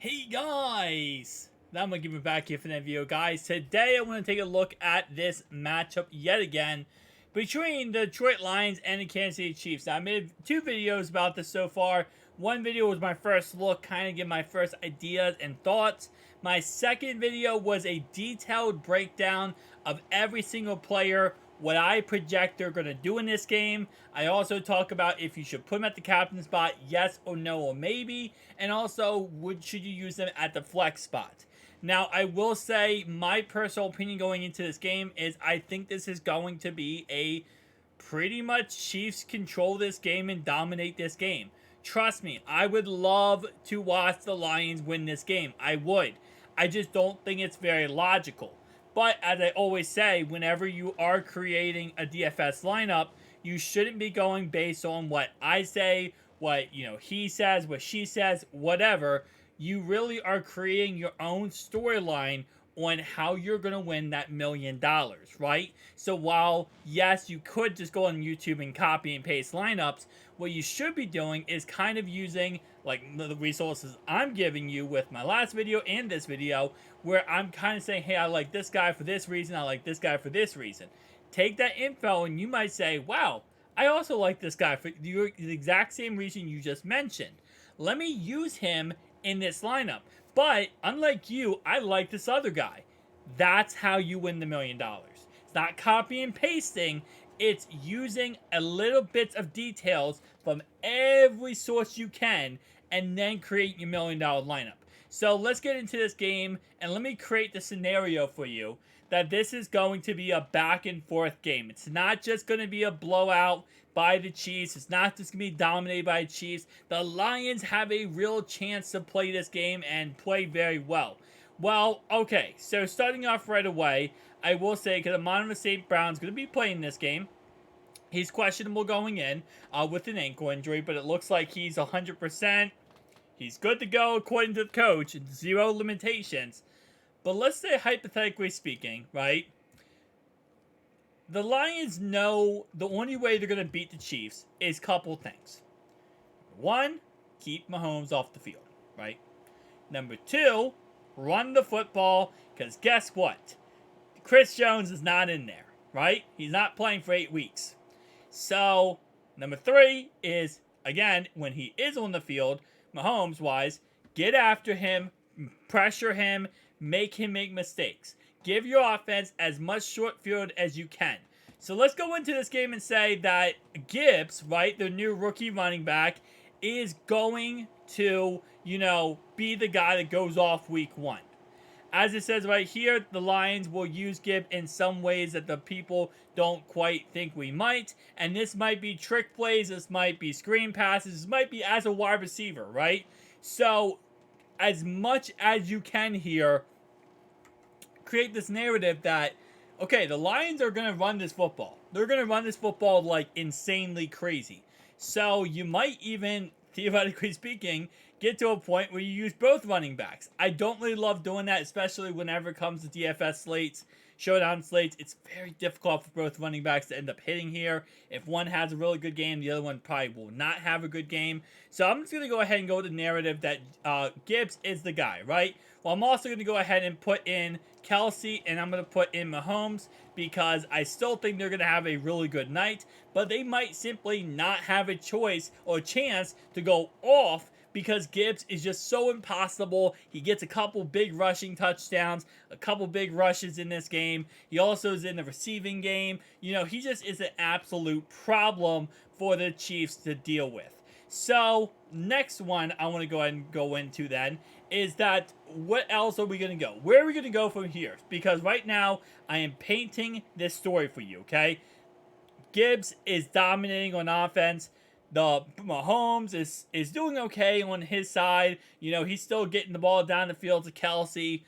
Hey guys! I'm gonna give it back here for that video, guys. Today I want to take a look at this matchup yet again between the Detroit Lions and the Kansas City Chiefs. Now, I made two videos about this so far. One video was my first look, kind of give my first ideas and thoughts. My second video was a detailed breakdown of every single player, what I project they're going to do in this game. I also talk about if you should put them at the captain spot, yes or no or maybe, and also should you use them at the flex spot. Now, I will say my personal opinion going into this game is I think this is going to be a pretty much Chiefs control this game and dominate this game. Trust me, I would love to watch the Lions win this game. I would. I just don't think it's very logical. But as I always say, whenever you are creating a DFS lineup, you shouldn't be going based on what I say, what he says, what she says, whatever. You really are creating your own storyline on how you're going to win that $1 million, right? So while, yes, you could just go on YouTube and copy and paste lineups, what you should be doing is kind of using like the resources I'm giving you with my last video and this video, where I'm kind of saying, hey, I like this guy for this reason, I like this guy for this reason. Take that info and you might say, wow, I also like this guy for the exact same reason you just mentioned. Let me use him in this lineup. But unlike you, I like this other guy. That's how you win the $1 million. It's not copy and pasting. It's using a little bits of details from every source you can and then create your $1 million lineup. So let's get into this game and let me create the scenario for you that this is going to be a back and forth game. It's not just going to be a blowout by the Chiefs. It's not just going to be dominated by the Chiefs. The Lions have a real chance to play this game and play very well. Well, okay, so starting off right away, I will say, because Amon St. Brown's going to be playing this game. He's questionable going in with an ankle injury, but it looks like he's 100%. He's good to go according to the coach. Zero limitations. But let's say, hypothetically speaking, right? The Lions know the only way they're going to beat the Chiefs is a couple things. One, keep Mahomes off the field, right? Number two, run the football, because guess what? Chris Jones is not in there, right? He's not playing for 8 weeks. So, number three is, again, when he is on the field, Mahomes-wise, get after him, pressure him, make him make mistakes. Give your offense as much short field as you can. So let's go into this game and say that Gibbs, right, the new rookie running back, is going to, be the guy that goes off week 1. As it says right here, the Lions will use Gibbs in some ways that the people don't quite think we might. And this might be trick plays, this might be screen passes, this might be as a wide receiver, right? So, as much as you can here, create this narrative that, okay, the Lions are going to run this football. They're going to run this football like insanely crazy. So you might even, theoretically speaking, get to a point where you use both running backs. I don't really love doing that, especially whenever it comes to DFS slates, Showdown slates. It's very difficult for both running backs to end up hitting here. If one has a really good game, the other one probably will not have a good game. So I'm just going to go ahead and go with the narrative that Gibbs is the guy, right? Well, I'm also going to go ahead and put in Kelsey, and I'm going to put in Mahomes because I still think they're going to have a really good night, but they might simply not have a choice or chance to go off because Gibbs is just so impossible. He gets a couple big rushing touchdowns, a couple big rushes in this game. He also is in the receiving game. He just is an absolute problem for the Chiefs to deal with. So, next one I want to go ahead and go into then is that what else are we going to go? Where are we going to go from here? Because right now, I am painting this story for you, okay? Gibbs is dominating on offense. The Mahomes is doing okay on his side. He's still getting the ball down the field to Kelsey.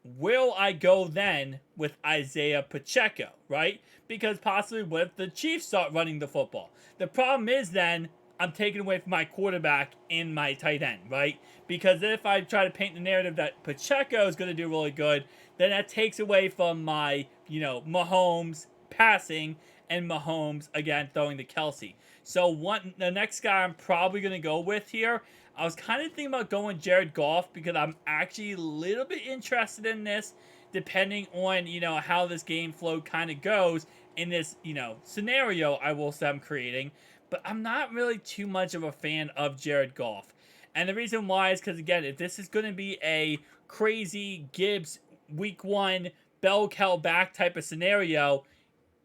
Will I go then with Isaiah Pacheco, right? Because possibly what if the Chiefs start running the football? The problem is then I'm taking away from my quarterback and my tight end, right? Because if I try to paint the narrative that Pacheco is going to do really good, then that takes away from my, Mahomes passing and Mahomes, again, throwing to Kelsey. So the next guy I'm probably going to go with here, I was kind of thinking about going Jared Goff because I'm actually a little bit interested in this, depending on, how this game flow kind of goes in this, scenario I will say I'm creating. But I'm not really too much of a fan of Jared Goff. And the reason why is because, again, if this is going to be a crazy Gibbs week one bell cow back type of scenario,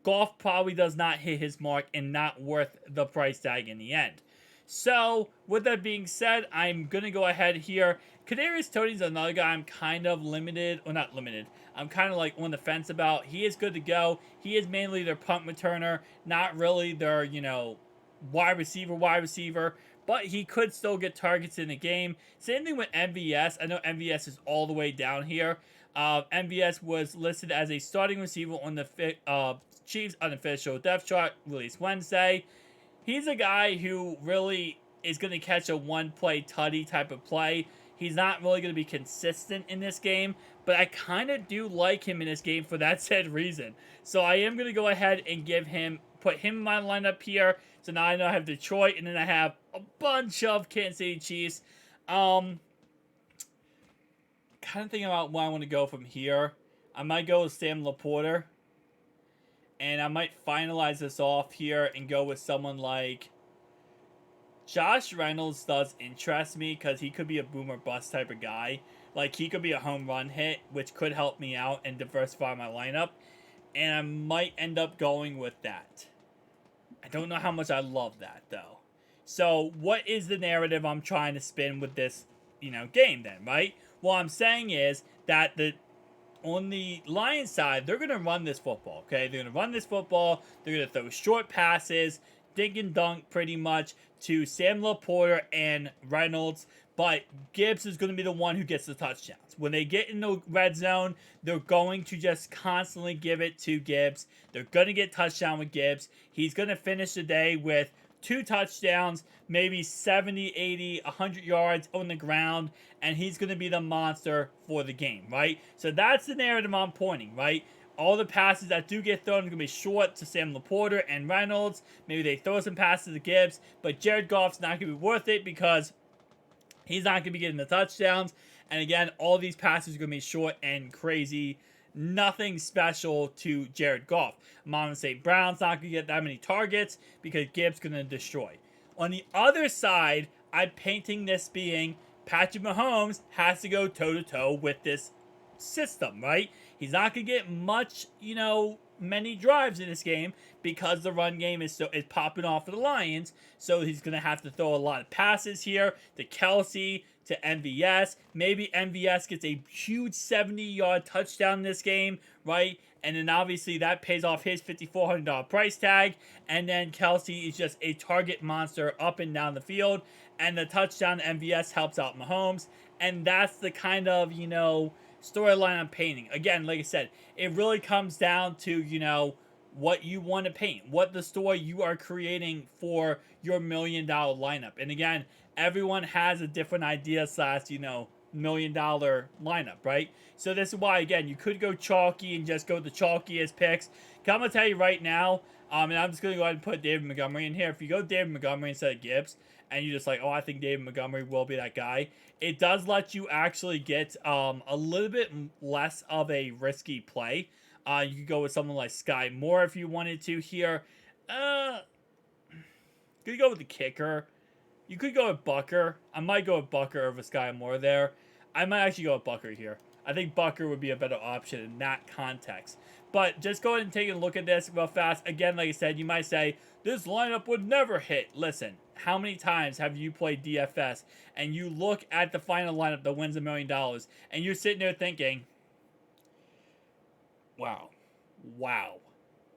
Goff probably does not hit his mark and not worth the price tag in the end. So, with that being said, I'm going to go ahead here. Kadarius Toney's another guy I'm kind of limited, or not limited, I'm kind of like on the fence about. He is good to go. He is mainly their punt returner, not really their, wide receiver, but he could still get targets in the game. Same thing with MVS. I know MVS is all the way down here. MVS was listed as a starting receiver on the Chiefs' unofficial depth chart released Wednesday. He's a guy who really is going to catch a one-play tutty type of play. He's not really going to be consistent in this game, but I kind of do like him in this game for that said reason. So I am going to go ahead and put him in my lineup here. So now I know I have Detroit, and then I have a bunch of Kansas City Chiefs. Kind of thinking about where I want to go from here. I might go with Sam Laporta. And I might finalize this off here and go with someone like Josh Reynolds. Does interest me because he could be a boomer bust type of guy. Like, he could be a home run hit, which could help me out and diversify my lineup. And I might end up going with that. I don't know how much I love that, though. So, what is the narrative I'm trying to spin with this, game then, right? What I'm saying is that on the Lions side, they're going to run this football, okay? They're going to run this football. They're going to throw short passes, dink and dunk pretty much to Sam Laporta and Reynolds. But Gibbs is going to be the one who gets the touchdowns. When they get in the red zone, they're going to just constantly give it to Gibbs. They're going to get touchdown with Gibbs. He's going to finish the day with 2 touchdowns, maybe 70, 80, 100 yards on the ground, and he's going to be the monster for the game, right? So that's the narrative I'm pointing, right? All the passes that do get thrown are going to be short to Sam Laporta and Reynolds. Maybe they throw some passes to Gibbs, but Jared Goff's not going to be worth it because he's not going to be getting the touchdowns. And again, all these passes are going to be short and crazy. Nothing special to Jared Goff. Amon St. Brown's not going to get that many targets because Gibbs going to destroy. On the other side, I'm painting this being Patrick Mahomes has to go toe-to-toe with this system, right? He's not going to get much, many drives in this game because the run game is popping off for the Lions. So he's going to have to throw a lot of passes here to Kelsey, to MVS. Maybe MVS gets a huge 70-yard touchdown in this game, right? And then obviously that pays off his $5,400 price tag. And then Kelsey is just a target monster up and down the field. And the touchdown to MVS helps out Mahomes. And that's the kind of, storyline I'm painting. Again, like I said, it really comes down to, what you want to paint, what the story you are creating for your $1 million lineup. And again, everyone has a different idea / $1 million lineup, right? So this is why, again, you could go chalky and just go the chalkiest picks. I'm going to tell you right now, and I'm just going to go ahead and put David Montgomery in here. If you go David Montgomery instead of Gibbs, and you're just like, oh, I think David Montgomery will be that guy, it does let you actually get a little bit less of a risky play. You could go with someone like Sky Moore if you wanted to here. Could go with the kicker. You could go with Bucker. I might go with Bucker over Sky Moore there. I might actually go with Bucker here. I think Bucker would be a better option in that context. But just go ahead and take a look at this real fast. Again, like I said, you might say, this lineup would never hit. Listen, how many times have you played DFS and you look at the final lineup that wins $1 million and you're sitting there thinking, wow,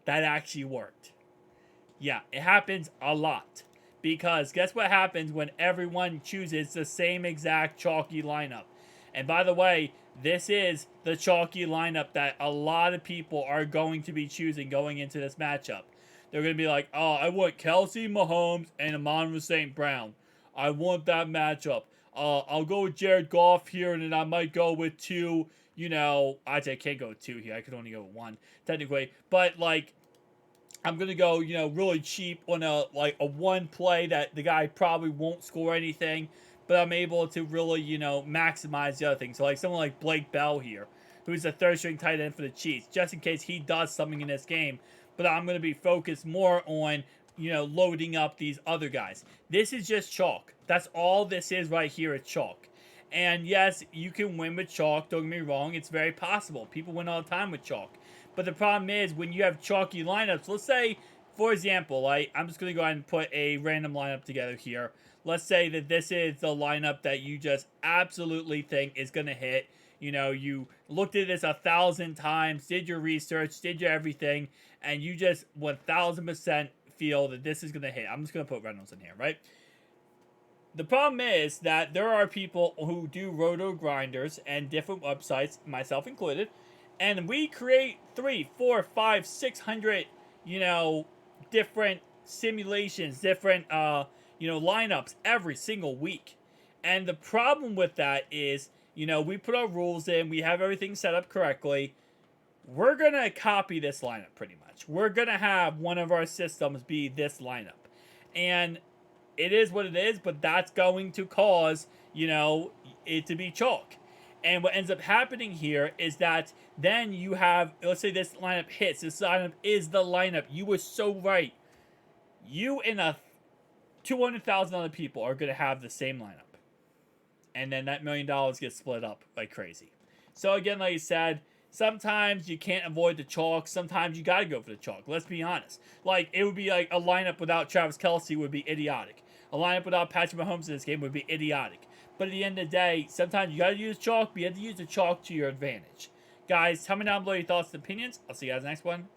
that actually worked. Yeah, it happens a lot. Because guess what happens when everyone chooses the same exact chalky lineup? And by the way, this is the chalky lineup that a lot of people are going to be choosing going into this matchup. They're going to be like, oh, I want Kelsey, Mahomes, and Amon St. Brown. I want that matchup. I'll go with Jared Goff here, and then I might go with 2, actually I can't go with 2 here. I could only go with 1, technically. But, I'm going to go, really cheap on a 1 play that the guy probably won't score anything. but I'm able to really, maximize the other things. So like someone like Blake Bell here, who's a third string tight end for the Chiefs, just in case he does something in this game. But I'm going to be focused more on, loading up these other guys. This is just chalk. That's all this is right here at chalk. And yes, you can win with chalk. Don't get me wrong. It's very possible. People win all the time with chalk. But the problem is when you have chalky lineups, let's say, for example, I'm just going to go ahead and put a random lineup together here. Let's say that this is the lineup that you just absolutely think is going to hit. You looked at this 1,000 times, did your research, did your everything, and you just 1,000% feel that this is going to hit. I'm just going to put Reynolds in here, right? The problem is that there are people who do roto grinders and different websites, myself included, and we create 3, 4, 5, 600, different simulations, different, lineups every single week. And the problem with that is, we put our rules in, we have everything set up correctly. We're going to copy this lineup pretty much. We're going to have one of our systems be this lineup. And it is what it is, but that's going to cause, it to be chalk. And what ends up happening here is that then you have, let's say this lineup hits. This lineup is the lineup. You were so right. You and 200,000 other people are going to have the same lineup. And then that $1 million gets split up like crazy. So again, like I said, sometimes you can't avoid the chalk. Sometimes you got to go for the chalk. Let's be honest. Like, it would be like a lineup without Travis Kelce would be idiotic. A lineup without Patrick Mahomes in this game would be idiotic. But at the end of the day, sometimes you got to use chalk, but you have to use the chalk to your advantage. Guys, tell me down below your thoughts and opinions. I'll see you guys next one. Peace.